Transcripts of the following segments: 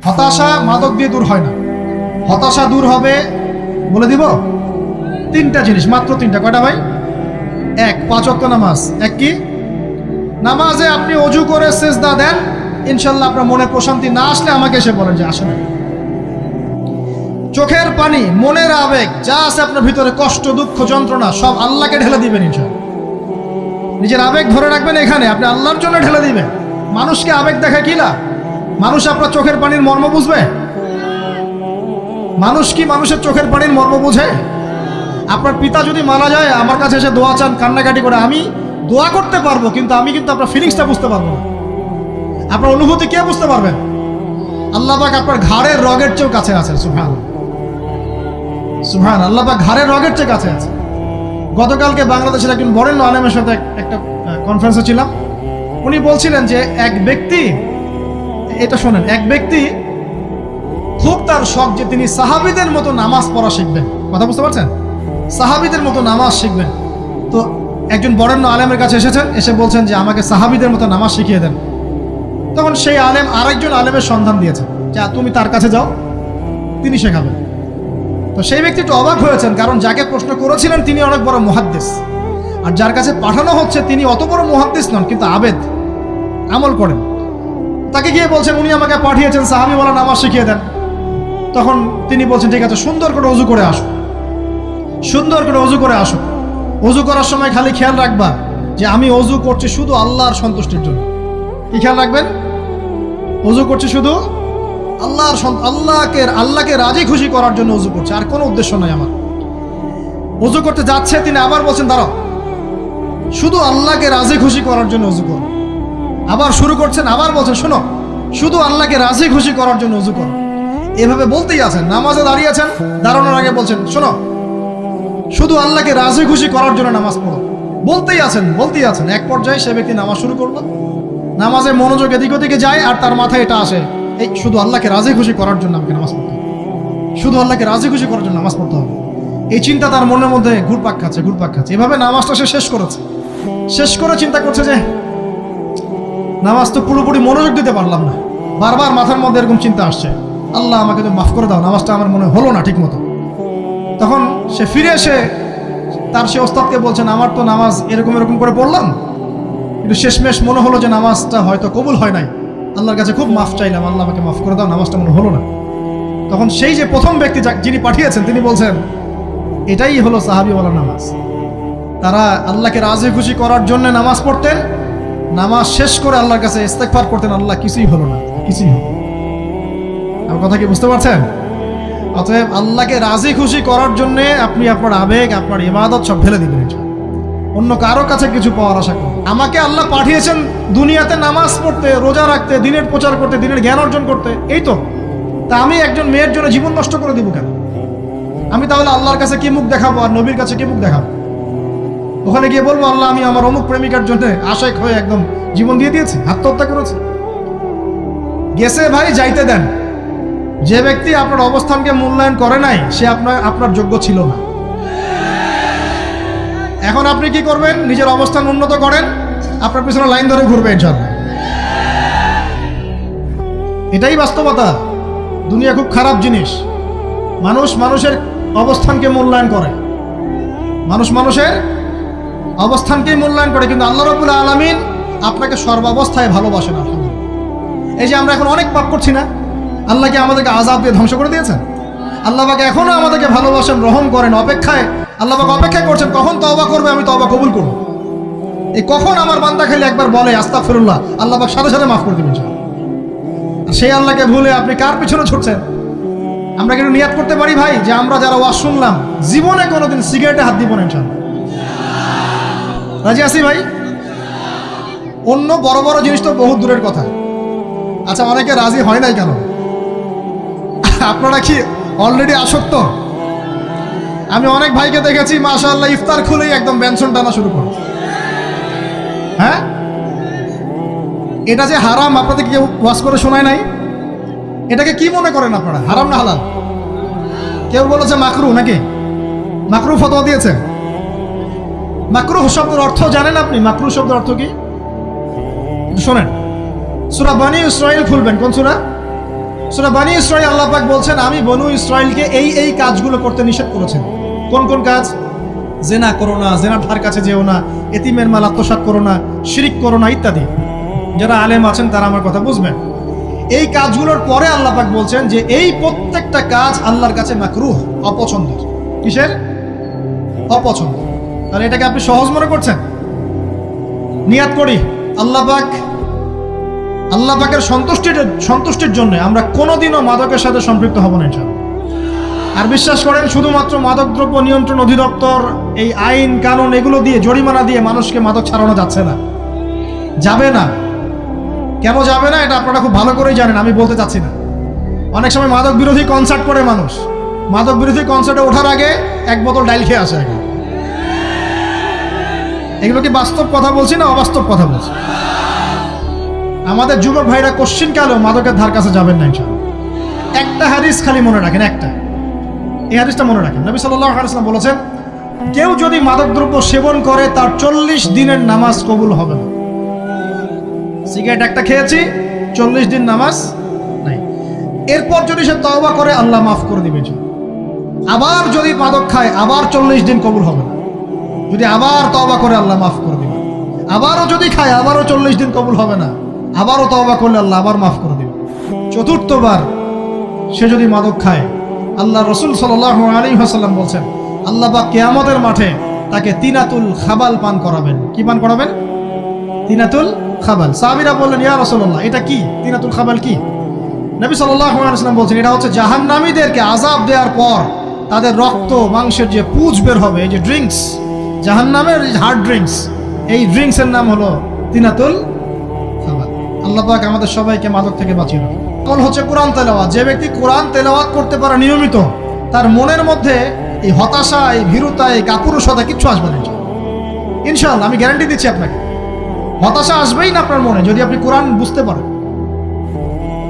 হতাশা মাদক দিয়ে দূর হয় না। হতাশা দূর হবে, বলে দিব, তিনটা জিনিস, মাত্র তিনটা। কয়টা ভাই? এক, 5 ওয়াক্ত নামাজ। এক কি? নামাজে আপনি অজু করে সিজদা দেন, ইনশাল্লাহ আপনার মনে প্রশান্তি না আসলে আমাকে এসে বলেন যে আসে না। চোখের পানি, মনের আবেগ যা আছে আপনার ভিতরে, কষ্ট, দুঃখ, যন্ত্রণা, সব আল্লাহকে ঢেলে দিবেন ইনশাল্লাহ। নিজের আবেগ ধরে রাখবেন এখানে, আপনি আল্লাহর জন্য ঢেলে দিবেন। মানুষকে আবেগ দেখে কি লাভ? মানুষ আপনার চোখের পানির মর্ম বুঝবে? মানুষ কি মানুষের চোখের পানির মর্ম বুঝে? আপনার পিতা যদি মারা যায়, আমার কাছে এসে দোয়া চান কান্নাকাটি করে, আমি দোয়া করতে পারবো, কিন্তু আমি কিন্তু আপনার ফিলিংসটা বুঝতে পারবো না। আপনার অনুভূতি কে বুঝতে পারবেন? আল্লাহ পাক আপনার ঘাড়ের রগের চেয়েও কাছে আছে। সুবহান সুবহান, আল্লাহ পাক ঘাড়ের রগের চেয়ে কাছে আছে। গতকালকে বাংলাদেশের একজন বরেণ্য আলেমের সাথে একটা কনফারেন্সে ছিলাম। উনি বলছিলেন যে এক ব্যক্তি, এটা শোনেন, এক ব্যক্তি খুব তার শখ যে তিনি সাহাবীদের মতো নামাজ পড়া শিখবেন। কথা বুঝতে পারছেন? সাহাবীদের মতো নামাজ শিখবেন। তো একজন বরেণ্য আলেমের কাছে এসেছেন, এসে বলছেন যে আমাকে সাহাবীদের মতো নামাজ শিখিয়ে দেন। তখন সেই আলেম আরেকজন আলেমের সন্ধান দিয়েছেন, যা তুমি তার কাছে যাও, তিনি শেখাবেন। তো সেই ব্যক্তি একটু অবাক হয়েছেন, কারণ যাকে প্রশ্ন করেছিলেন তিনি অনেক বড় মুহাদ্দিস, আর যার কাছে পাঠানো হচ্ছে তিনি অত বড় মুহাদ্দিস নন, কিন্তু আবেদ, আমল করেন। তাকে গিয়ে বলছেন উনি আমাকে পাঠিয়েছেন সাহাবী বলা নামাজ শিখিয়ে দেন। তখন তিনি বলছেন ঠিক আছে, সুন্দর করে অজু করে আসো, সুন্দর করে অজু করে আসো। অজু করার সময় খালি খেয়াল রাখবা যে আমি অজু করছি শুধু আল্লাহর সন্তুষ্টির জন্য। কি খেয়াল রাখবেন? অজু করছি শুধু আল্লাহকে রাজি খুশি করার জন্য অজু করছে, আর কোনো উদ্দেশ্য নাই আমার। অজু করতে যাচ্ছে, তিনি আবার বলছেন দাঁড়াও, শুধু আল্লাহকে রাজি খুশি করার জন্য অজু করো। আবার শুরু করছেন, আবার বলছেন শোনো, শুধু আল্লাহকে রাজি খুশি করার জন্য অজু করো। এভাবে বলতেই আছেন, নামাজে দাঁড়িয়েছেন, দাঁড়ানোর আগে বলছেন শোনো, শুধু আল্লাহকে রাজি খুশি করার জন্য নামাজ পড়ো। বলতেই আছেন। এক পর্যায়ে সে ব্যক্তি নামাজ শুরু করলো। নামাজে মনোযোগ এদিক ওদিকে যায়, আর তার মাথায় এটা আসে, এই শুধু আল্লাহকে রাজি খুশি করার জন্য আমাকে নামাজ পড়তে হবে, শুধু আল্লাহকে রাজি খুশি করার জন্য নামাজ পড়তে হবে। এই চিন্তা তার মনের মধ্যে ঘুরপাক খাচ্ছে। এভাবে নামাজটা সে শেষ করেছে। শেষ করে চিন্তা করছে যে নামাজ তো পুরোপুরি মনোযোগ দিতে পারলাম না। বারবার মাথার মধ্যে এরকম চিন্তা আসছে, আল্লাহ আমাকে তো মাফ করে দাও, নামাজটা আমার মনে হলো না ঠিক মতো। তখন সে ফিরে এসে তার সে ওস্তাদকে বলছেন আমার তো নামাজ এরকম করে পড়লাম, কিন্তু শেষমেশ মনে হলো যে নামাজটা হয়তো কবুল হয় নাই। আল্লাহর কাছে খুব মাফ চাইলাম, আল্লাহ আমাকে মাফ করে দাও, নামাজটা মনে হলো না। তখন সেই যে প্রথম ব্যক্তি যিনি পাঠিয়েছেন তিনি বলছেন এটাই হলো সাহাবীওয়ালা নামাজ। তারা আল্লাহকে রাজি খুশি করার জন্য নামাজ পড়তেন, নামাজ শেষ করে আল্লাহর কাছে ইস্তেগফার করতেন, আল্লাহ কিছুই হলো না, কিছুই হলো। আমার কথা কি বুঝতে পারছেন? অতএব আল্লাহকে রাজি খুশি করার জন্য আপনি আপনার আবেগ, আপনার ইবাদত সব ফেলে দিবেন, অন্য কারো কাছে কিছু পাওয়ার আশা করুন। আমাকে আল্লাহ পাঠিয়েছেন দুনিয়াতে নামাজ পড়তে, রোজা রাখতে, দিনের প্রচার করতে, দিনের জ্ঞান অর্জন করতে, এই তো। তা আমি একজন মেয়ের জন্য জীবন নষ্ট করে দিব কেন? আমি তাহলে আল্লাহর কাছে কি মুখ দেখাবো, আর নবীর কাছে কি মুখ দেখাবো? ওখানে গিয়ে বলবো আল্লাহ আমি আমার অমুক প্রেমিকার জন্য আশেক হয়ে একদম জীবন দিয়ে দিয়েছি, আত্মহত্যা করেছি। গেছে ভাই, যাইতে দেন। যে ব্যক্তি আপনার অবস্থানকে মূল্যায়ন করে নাই সে আপনার যোগ্য ছিল না। এখন আপনি কি করবেন? নিজের অবস্থান উন্নত করেন, আপনার পিছনে লাইন ধরে ঘুরবে ইনশাআল্লাহ। এটাই বাস্তবতা। দুনিয়া খুব খারাপ জিনিস। মানুষের অবস্থানকে মূল্যায়ন করে, মানুষের অবস্থানকেই মূল্যায়ন করে, কিন্তু আল্লাহ রাব্বুল আলামিন আপনাকে সর্বাবস্থায় ভালোবাসেন। আলহামদুলিল্লাহ। এই যে আমরা এখন অনেক পাপ করছি না, আল্লাহ কি আমাদেরকে আযাব দিয়ে ধ্বংস করে দিয়েছেন? আল্লাহ পাক এখনো আমাদেরকে ভালোবাসেন, রহম করেন, আল্লাহ পাক অপেক্ষা করছেন কখন তওবা করবে, আমি তওবা কবুল করব। এই কখন আমার বান্দা খালি একবার বলে আস্তাগফিরুল্লাহ, আল্লাহ পাক সাথে সাথে মাফ করে দিবেন। আর সেই আল্লাহকে ভুলে আপনি কার পিছনে ছুটছেন? আমরা কিন্তু নিয়াত করতে পারি ভাই যে আমরা যারা ওয়াজ শুনলাম জীবনে কোনোদিন সিগারেটে হাত দিব না ইনশাআল্লাহ। রাজি আছি ভাই? অন্য বড় বড় জিনিস তো বহুত দূরের কথা। আচ্ছা, অনেকে রাজি হয় নাই কেন? আপনারা কি অলরেডি আসক্ত? আমি অনেক ভাইকে দেখেছি মাশাআল্লাহ ইফতার খুলেই একদম বেনসন টানা শুরু করে। হ্যাঁ, এটা যে হারাম আপনাদের কেউ ওয়াজ করে শোনায় নাই? এটাকে কি মনে করেন আপনারা, হারাম না হালাল? কেউ বলেছে মাকরু, নাকি মাকরু ফতোয়া দিয়েছে? মাকরু শব্দের অর্থ জানেন আপনি? মাকরু শব্দের অর্থ কি শোনেন, সূরা বনী ইসরাঈল খুলবেন। কোন সূরা? সূরা বনী ইসরাঈল আল্লাহ পাক বলছেন, আমি বনু ইসরাঈলকে এই কাজগুলো করতে নিষেধ করেছেন। কোন কোন কাজ? জেনা করো না, জেনার ধার কাছে যেও না, এতিমের মাল আত্মসাৎ করো না, শিরিক করো না ইত্যাদি। যারা আলেম আছেন তারা আমার কথা বুঝবেন। এই কাজগুলোর পরে আল্লাহ পাক বলছেন যে এই প্রত্যেকটা কাজ আল্লাহর কাছে মাকরুহ, অপছন্দের। কিসের? অপছন্দ। তাহলে এটাকে আপনি সহজ মনে করছেন? নিয়াত করি আল্লাহ পাকের সন্তুষ্টির জন্য আমরা কোনোদিনও মাদকের সাথে সম্পৃক্ত হব না ইনশাআল্লাহ। আর বিশ্বাস করেন, শুধুমাত্র মাদকদ্রব্য নিয়ন্ত্রণ অধিদপ্তর এই আইন কানুন এগুলো দিয়ে, জরিমানা দিয়ে মানুষকে মাদক ছাড়ানো যাচ্ছে না, যাবে না। কেন যাবে না এটা আপনারা খুব ভালো করেই জানেন, আমি বলতে চাচ্ছি না। অনেক সময় মাদক বিরোধী কনসার্ট করে মানুষ, মাদক বিরোধী কনসার্টে ওঠার আগে এক বোতল ডাইল খেয়ে আসে আগে। এগুলো কি বাস্তব কথা বলছি না অবাস্তব কথা বলছি? আমাদের যুবক ভাইরা কোশ্চিন কালেও মাদকের ধার কাছে যাবেন না ইনশাআল্লাহ। একটা হাদিস খালি মনে রাখেন, একটা, এই হাদিসটা মনে রাখেন। নবী সাল্লাল্লাহু আলাইহি ওয়াসাল্লাম বলেছেন, কেউ যদি মাদকদ্রব্য সেবন করে তার 40 দিনের নামাজ কবুল হবে না। সিগারেট একটা খেয়েছি, 40 দিন নামাজ নাই। এরপর যদি সে তওবা করে আল্লাহ মাফ করে দিবে। আবার যদি মাদক খায় আবার 40 দিন কবুল হবে না। যদি আবার তওবা করে আল্লাহ মাফ করে দিবে। আবারও যদি খায় আবারও 40 দিন কবুল হবে না। আবারও তওবা করলে আল্লাহ আবার মাফ করে দিবে। চতুর্থবার সে যদি মাদক খায়, আল্লাহ রাসূল সাল্লাল্লাহু আলাইহি ওয়াসাল্লাম বলছেন, আল্লাহ পাক কিয়ামতের মাঠে তাকে তিনাতুল খাবাল পান করাবেন। কি পান করাবেন? তিনাতুল খাবাল। সাহাবীরা বললেন, ইয়া রাসূলুল্লাহ, এটা কি? তিনাতুল খাবাল কি? নবী সাল্লাল্লাহু আলাইহি ওয়াসাল্লাম বলছেন, এটা হচ্ছে জাহান্নামীদেরকে আযাব দেওয়ার পর তাদের রক্ত মাংসের যে পুঁজ বের হবে, এই যে ড্রিঙ্কস, জাহান্নামের হার্ড ড্রিঙ্কস, এই ড্রিঙ্কসের নাম হলো তিনাতুল খাবাল। আল্লাহ পাক আমাদের সবাইকে মাদক থেকে বাঁচিয়ে রাখুন। আমল হচ্ছে কোরআন তেলাওয়াত। যে ব্যক্তি কোরআন তেলাওয়াত করতে পারে নিয়মিত, তার মনের মধ্যে এই হতাশা, এই ভীরুতা, এই কাপুরুষতা কিচ্ছু আসবে না ইনশাআল্লাহ। আমি গ্যারান্টি দিচ্ছি আপনাকে, হতাশা আসবেই না আপনার মনে যদি আপনি কোরআন বুঝতে পারেন।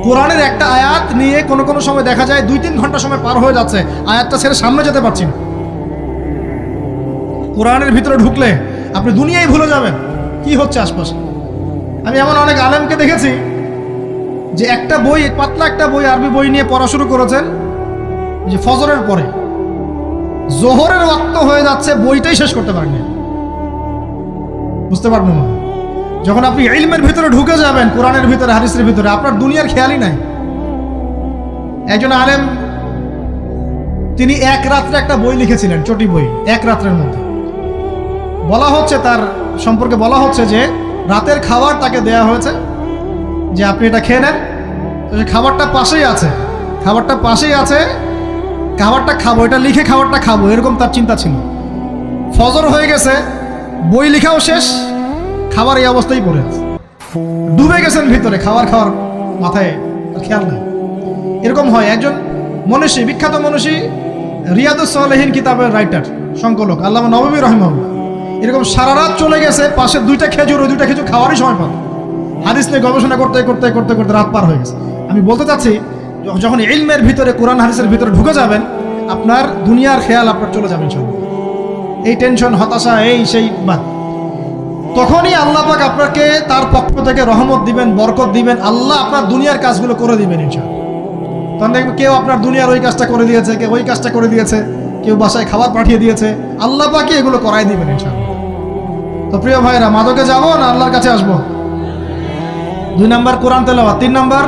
কোরআনের একটা আয়াত নিয়ে কোনো সময় দেখা যায় 2-3 ঘন্টা সময় পার হয়ে যাচ্ছে, আয়াতটা ছেড়ে সামনে যেতে পারছি না। কোরআনের ভিতরে ঢুকলে আপনি দুনিয়ায় ভুলে যাবেন কি হচ্ছে আশপাশে। আমি এমন অনেক আলেমকে দেখেছি যে একটা বই, পাতলা একটা বই, আরবি বই নিয়ে পড়া শুরু করেছেন, যে ফজরের পরে জোহরের ওয়াক্ত হয়ে যাচ্ছে, বইটাই শেষ করতে পারেননি। বুঝতে পারবেন না? যখন আপনি ইলমের ভিতরে ঢুকে যাবেন, কোরআনের ভিতরে, হাদিসের ভিতরে, আপনার দুনিয়ার খেয়ালই নাই। একজন আলেম, তিনি এক রাত্রে একটা বই লিখেছিলেন, চটি বই, এক রাত্রের মধ্যে। বলা হচ্ছে, তার সম্পর্কে বলা হচ্ছে যে রাতের খাবার তাকে দেয়া হয়েছে, যে আপনি এটা খেয়ে নেন। খাবারটা পাশেই আছে, খাবারটা খাবো, এটা লিখে খাবারটা খাবো, এরকম তার চিন্তা ছিল। ফজর হয়ে গেছে, বই লেখাও শেষ, খাবার এই অবস্থায় পড়ে আছে, ডুবে গেছেন ভিতরে, খাওয়ার মাথায় খেয়াল নাই। এরকম হয়। একজন মনীষী, বিখ্যাত মনীষী, রিয়াদুস সালেহীন কিতাবের রাইটার, সংকলক আল্লামা নববী রাহিমাহুল্লাহ, এরকম সারা রাত চলে গেছে, পাশে 2টা খেজুর, ওই 2টা খেজুর খাওয়ারই সময় পাবে। হাদিস নিয়ে গবেষণা করতে রাত পার হয়ে গেছে। আমি বলতে চাচ্ছি, যখন ইলমের ভিতরে, কোরআন হাদিসের ভিতরে ঢুকে যাবেন, আপনার দুনিয়ার খেয়াল আপনার চলে যাবেন সব। এই টেনশন, হতাশা, এই সেই বাদ। তখনই আল্লাহ পাক আপনাকে তার পক্ষ থেকে রহমত দিবেন, বরকত দিবেন, আল্লাহ আপনার দুনিয়ার কাজগুলো করে দিবেন ইনশাআল্লাহ। তখন দেখবেন কেউ আপনার দুনিয়ার ওই কাজটা করে দিয়েছে, কেউ ওই কাজটা করে দিয়েছে, কেউ বাসায় খাবার পাঠিয়ে দিয়েছে, আল্লাহ পাকই এগুলো করাই দিবেন ইনশাআল্লাহ। তো প্রিয় ভাইরা, মাদকে যাবো না আল্লাহর কাছে আসবো? 2 নাম্বার কোরআন তেলাওয়াত, 3 নাম্বার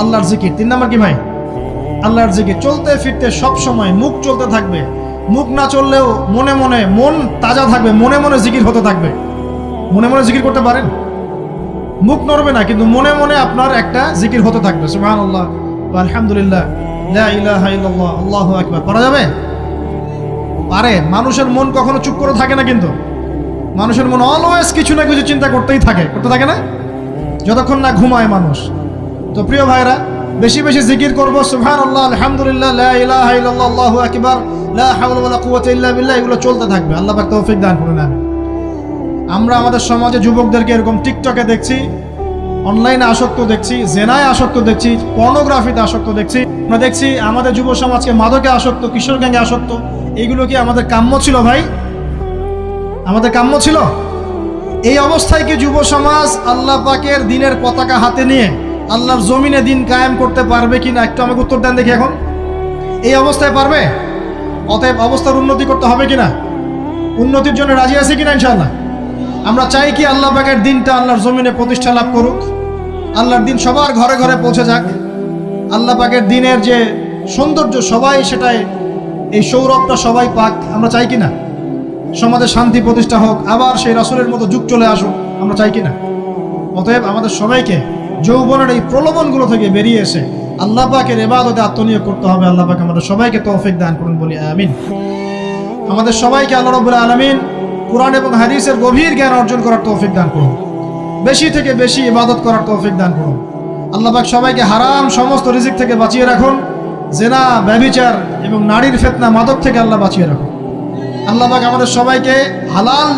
আল্লাহর জিকির। 3 নাম্বার কি ভাই? আল্লাহর জিকির। চলতে ফিরতে সব সময় মুখ চলতে থাকবে, মুখ না চললেও মনে মনে মন তাজা থাকবে, মনে মনে জিকির হতে থাকবে। মনে মনে জিকির করতে পারেন? মুখ নড়বে না, কিন্তু মনে মনে আপনার একটা জিকির হতে থাকবে। সুবহানাল্লাহ, আলহামদুলিল্লাহ, লা ইলাহা ইল্লাল্লাহ, আল্লাহু আকবার। করা যাবে? পারে। মানুষের মন কখনো চুপ করে থাকে না, কিন্তু মানুষের মন অলওয়েজ কিছু না কিছু চিন্তা করতে থাকে না, যতক্ষণ না ঘুমায় মানুষ। তো প্রিয় ভাইরা, বেশি বেশি জিকির করব, সুবহানাল্লাহ, আলহামদুলিল্লাহ, লা ইলাহা ইল্লাল্লাহ, আল্লাহু আকবার, লা হাওলা ওয়ালা কুওয়াতা ইল্লা বিল্লাহ, এগুলো চলতে থাকবে। আল্লাহ পাক তৌফিক দান করুন। আমরা আমাদের সমাজে যুবকদেরকে এরকম টিকটকে দেখছি, অনলাইনে আসক্ত দেখছি, জেনায় আসক্ত দেখছি, পর্নোগ্রাফিতে আসক্ত দেখছি। আমরা দেখছি আমাদের যুব সমাজকে মাদকে আসক্ত, কিশোর গ্যাংয়ে আসক্ত। এইগুলো কি আমাদের কাম্য ছিল ভাই? আমাদের কাম্য ছিল? এই অবস্থায় কি যুব সমাজ আল্লাহ পাকের দ্বীনের পতাকা হাতে নিয়ে আল্লাহর জমিনে দিন কায়েম করতে পারবে কিনা একটু আমাকে উত্তর দেন দেখি। এখন এই অবস্থায় পারবে? অতএব অবস্থার উন্নতি করতে হবে কিনা? উন্নতির জন্য রাজি আছে কিনা ইনশাআল্লাহ? আমরা চাই কি আল্লাহ পাকের দিনটা আল্লাহর জমিনে প্রতিষ্ঠা লাভ করুক, আল্লাহর দিন সবার ঘরে ঘরে পৌঁছে যাক, আল্লাহ পাকের দিনের যে সৌন্দর্য সবাই সেটাই, এই সৌরভটা সবাই পাক। আমরা চাই কিনা সমাজে শান্তি প্রতিষ্ঠা হোক, আবার সেই রাসূলের মতো যুগ চলে আসুক? আমরা চাই কিনা? অতএব আমাদের সবাইকে যৌবনের এই প্রলোভনগুলো থেকে বেরিয়ে এসে আল্লাহ পাকের ইবাদতে আত্মনিয়োগ করতে হবে। আল্লাহ পাক আমাদের সবাইকে তৌফিক দান করুন, বলি আমিন। আমাদের সবাইকে আল্লাহ রাব্বুল আলামিন কুরআন এবং হাদিসের গভীর জ্ঞান অর্জন করার তৌফিক দান করুন, বেশি থেকে বেশি ইবাদত করার তৌফিক দান করুন। আল্লাহ পাক সবাইকে হারাম সমস্ত রিজিক থেকে বাঁচিয়ে রাখুন, জেনা, ব্যভিচার এবং নারীর ফিতনা, মাদক থেকে আল্লাহ বাঁচিয়ে রাখুন। আল্লাহ পাক আমাদের সবাইকে হালাল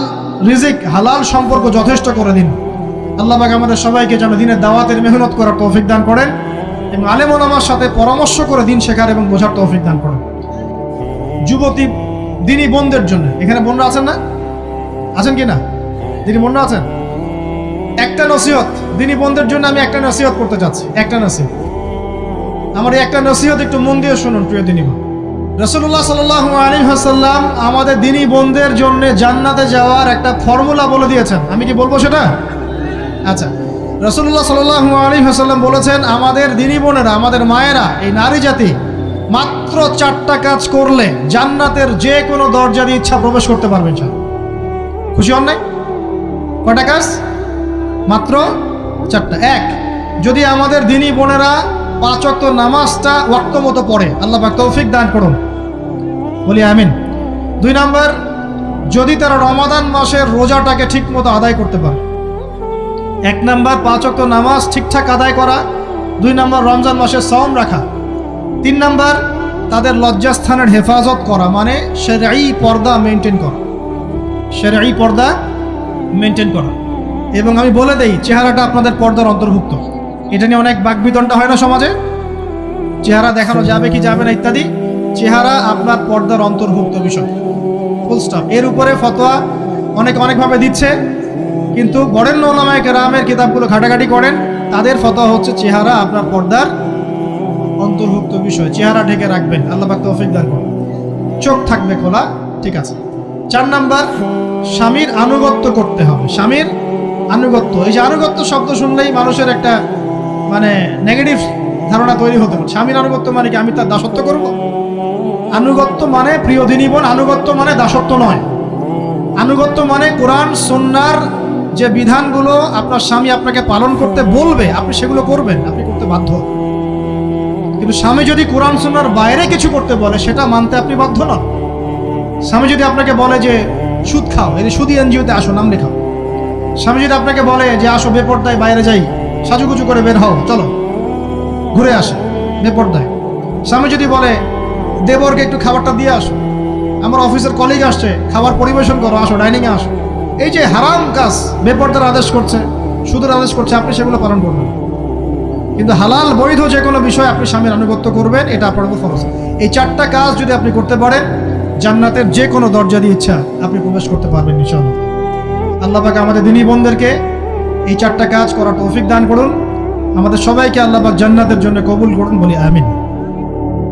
রিজিক, হালাল সম্পর্ক যথেষ্ট করে দিন। আল্লাহ পাক আমাদের সবাইকে যেন দিনের দাওয়াতের মেহনত করার তৌফিক দান করেন এবং আলেম ওলামার সাথে পরামর্শ করে দিন শেখার এবং বোঝার তৌফিক দান করেন। যুবতী দিনী বোনদের জন্য, এখানে বোনরা আছেন না? আছেন কি না? দিনী বোনরা আছেন? একটা নসিহত দিনী বোনদের জন্য আমি একটা নসিহত করতে চাচ্ছি, একটা নসিহত। আমার এই একটা নসিহত একটু মন দিয়ে শুনুন প্রিয় দিনী বোন। রাসূলুল্লাহ সাল্লাল্লাহু আলাইহি ওয়াসাল্লাম আমাদের দিনী বোনদের জন্য জান্নাতে যাওয়ার একটা ফর্মুলা বলে দিয়েছেন। আমি কি বলবো সেটা? আচ্ছা, রাসূলুল্লাহ সাল্লাল্লাহু আলাইহি ওয়াসাল্লাম বলেছেন আমাদের দিনী বোনেরা, আমাদের মায়েরা, এই নারী জাতি মাত্র 4টা কাজ করলে জান্নাতের যে কোনো দরজা দিয়ে ইচ্ছা প্রবেশ করতে পারবেন। খুশি হন নাই? কয়টা কাজ? মাত্র 4টা। এক, যদি আমাদের দিনী বোনেরা 5 ওয়াক্ত নামাজটা ওয়াক্ত মতো পড়ে, আল্লাহ পাক তৌফিক দান করুন, বলি আমিন। 2 নাম্বার, যদি তারা রমাদান মাসের রোজাটাকে ঠিক মতো আদায় করতে পারে। 1 নাম্বার 5 ওয়াক্ত নামাজ ঠিকঠাক আদায় করা, 2 নাম্বার রমজান মাসের সাওম রাখা, 3 নাম্বার তাদের লজ্জাস্থানের হেফাজত করা, মানে শরঈ পর্দা মেনটেন করা, শরঈ পর্দা মেনটেন করা। এবং আমি বলে দেই, চেহারাটা আপনাদের পর্দার অন্তর্ভুক্ত। এটা নিয়ে অনেক বাকবিতণ্ডা হয় না সমাজে, চেহারা দেখানো যাবে কি যাবে না ইত্যাদি। চেহারা আপনার পর্দার অন্তর্ভুক্ত বিষয়, ফুল স্টপ। এর উপরে ফতোয়া অনেকভাবে দিচ্ছে, কিন্তু বরেণ্য উলামায়ে কেরামের কিতাবগুলো ঘাটাঘাটি করেন, তাদের ফতোয়া হচ্ছে চেহারা আপনার পর্দার অন্তর্ভুক্ত বিষয়, চেহারা ঢেকে রাখবেন, আল্লাহ পাক তৌফিক দান করুন। চোখ থাকবে খোলা, ঠিক আছে। 4 নাম্বার, স্বামীর আনুগত্য করতে হবে। স্বামীর আনুগত্য, এই যে আনুগত্য শব্দ শুনলেই মানুষের একটা মানে নেগেটিভ ধারণা তৈরি হতে পারে। স্বামীর আনুগত্য মানে কি আমি তার দাসত্ব করব? আনুগত্য মানে, প্রিয় দিনী বোন, আনুগত্য মানে দাসত্ব নয়। আনুগত্য মানে কোরআন সুন্নাহর যে বিধানগুলো আপনার স্বামী আপনাকে পালন করতে বলবে, আপনি সেগুলো করবেন, আপনি করতে বাধ্য। কিন্তু স্বামী যদি কোরআন সুন্নাহর বাইরে কিছু করতে বলে, সেটা মানতে আপনি বাধ্য নন। স্বামী যদি আপনাকে বলে যে সুদ খাও, এই সুদী এনজিওতে আসো, নাম লেখাও। স্বামী যদি আপনাকে বলে যে আসো বেপরদায় বাইরে যাই, সাজুগুজু করে বের হও, চলো ঘুরে আসে বেপরদায়। স্বামী যদি বলে দেবরকে একটু খাবারটা দিয়ে আসো, আমার অফিসের কলিগ আসছে, খাবার পরিবেশন করো, আসো ডাইনিংয়ে আসো, এই যে হারাম কাজ, বেপরদার আদেশ করছে, সুদের আদেশ করছে, আপনি সেগুলো পালন করবেন। কিন্তু হালাল বৈধ যে কোনো বিষয় আপনি স্বামীর আনুগত্য করবেন, এটা আপনার উপর ফরজ। এই 4টা কাজ যদি আপনি করতে পারেন, জান্নাতের যে কোনো দরজা দিয়ে ইচ্ছা আপনি প্রবেশ করতে পারবেন ইনশাআল্লাহ। আল্লাহ পাক আমাদের দিনী বোনদেরকে এই 4টা কাজ করার তৌফিক দান করুন। আমাদের সবাইকে আল্লাহ পাক জান্নাতের জন্য কবুল করুন, বলি আমিন।